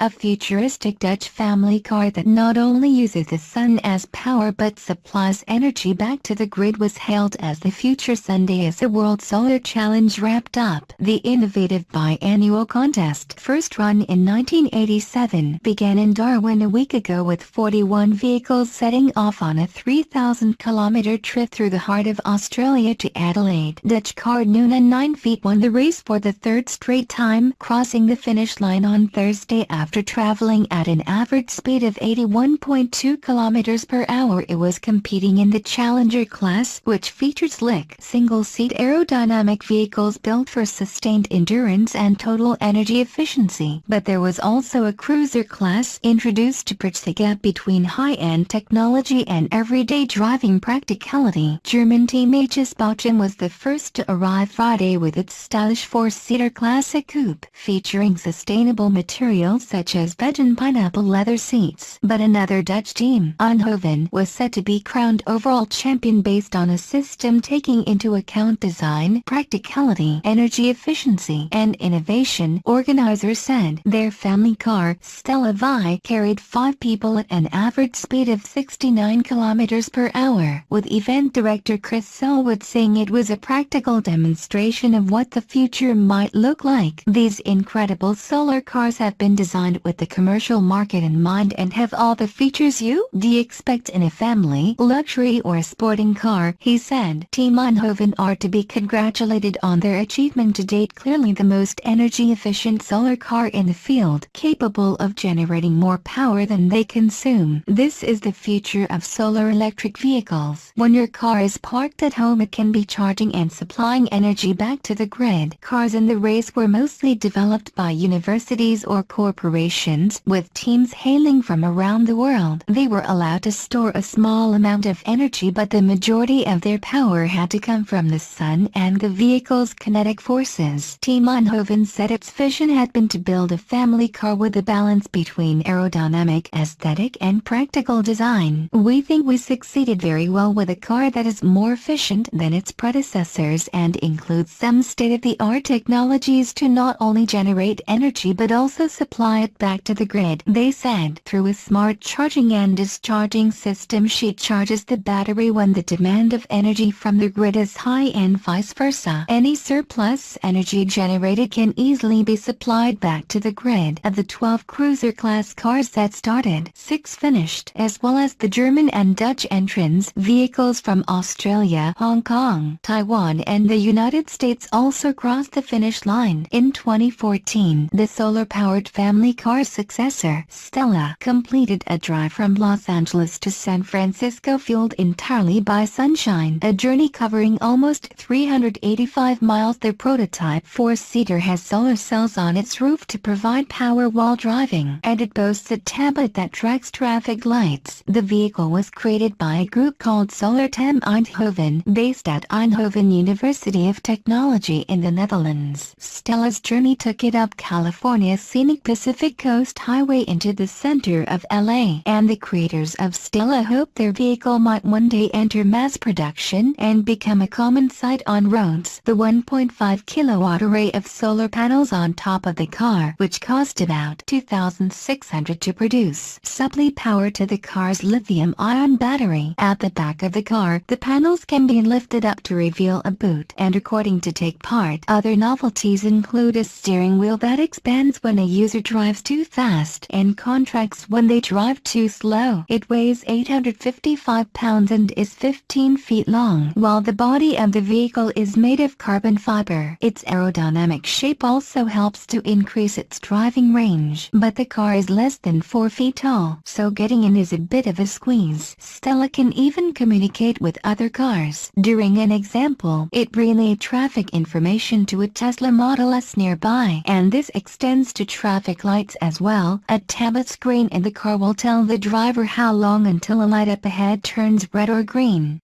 a futuristic Dutch family car that not only uses the sun as power but supplies energy back to the grid, was hailed as the future Sunday as the World Solar Challenge wrapped up. The innovative biannual contest, first run in 1987, began in Darwin a week ago with 41 vehicles setting off on a 3,000-kilometer trip through the heart of Australia to Adelaide. Dutch car Nuna 9 feet won the race for the third straight time, crossing the finish line on Thursday after traveling at an average speed of 81.2 kilometers per hour. It was competing in the Challenger class, which featured slick, single-seat aerodynamic vehicles built for sustained endurance and total energy efficiency. But there was also a cruiser class introduced to bridge the gap between high-end technology and everyday driving practicality. German team HS Bautzen was the first to arrive Friday with its stylish four-seater classic coupe, featuring sustainable materials such as vegan pineapple leather seats. But another Dutch team, Eindhoven, was set to be crowned overall champion based on a system taking into account design, practicality, energy efficiency, and innovation. Organizers said their family car, Stella Vi, carried 5 people at an average speed of 69 kilometers per hour, with event director Chris Selwood saying it was a practical demonstration of what the future might look like. These incredible solar cars have been designed with the commercial market in mind and have all the features you'd expect in a family, luxury or sporting car, he said. Team Eindhoven are to be congratulated on their achievement to date. Clearly the most energy-efficient solar car in the field, capable of generating more power than they consume. This is the future of solar electric vehicles. When your car is parked at home, it can be charging and supplying energy back to the grid. Cars in the race were mostly developed by universities or corporations, with teams hailing from around the world. They were allowed to store a small amount of energy, but the majority of their power had to come from the sun and the vehicle's kinetic forces. Team Eindhoven said its vision had been to build a family car with a balance between aerodynamic, aesthetic and practical design. We think we succeeded very well with a car that is more efficient than its predecessors and includes some state-of-the-art technologies to not only generate energy but also supply it back to the grid, they said. Through a smart charging and discharging system, she charges the battery when the demand of energy from the grid is high and vice versa. Any surplus energy generated can easily be supplied back to the grid. Of the 12 cruiser class cars that started, 6 finished, as well as the German and Dutch entrants. Vehicles from Australia, Hong Kong, Taiwan and the United States also crossed the finish line. In 2014, the solar-powered family car successor, Stella, completed a drive from Los Angeles to San Francisco fueled entirely by sunshine, a journey covering almost 385 miles. The prototype four-seater has solar cells on its roof to provide power while driving, and it boasts a tablet that tracks traffic lights. The vehicle was created by a group called Solartem Eindhoven, based at Eindhoven University of Technology in the Netherlands. Stella's journey took it up California's scenic Pacific Coast Highway into the center of LA, and the creators of Stella hope their vehicle might one day enter mass production and become a common sight on roads. The 1.5 kilowatt array of solar panels on top of the car, which cost about $2,600 to produce, supply power to the car's lithium-ion battery. At the back of the car, the panels can be lifted up to reveal a boot, and according to Take Part, other novelties include a steering wheel that expands when a user drives too fast and contracts when they drive too slow. It weighs 855 pounds and is 15 feet long, while the body of the vehicle is made of carbon fiber. Its aerodynamic shape also helps to increase its driving range, but the car is less than 4 feet tall, so getting in is a bit of a squeeze. Stella can even communicate with other cars. During an example, it relayed traffic information to a Tesla Model S nearby, and this extends to traffic lights as well. A tablet screen in the car will tell the driver how long until a light up ahead turns red or green.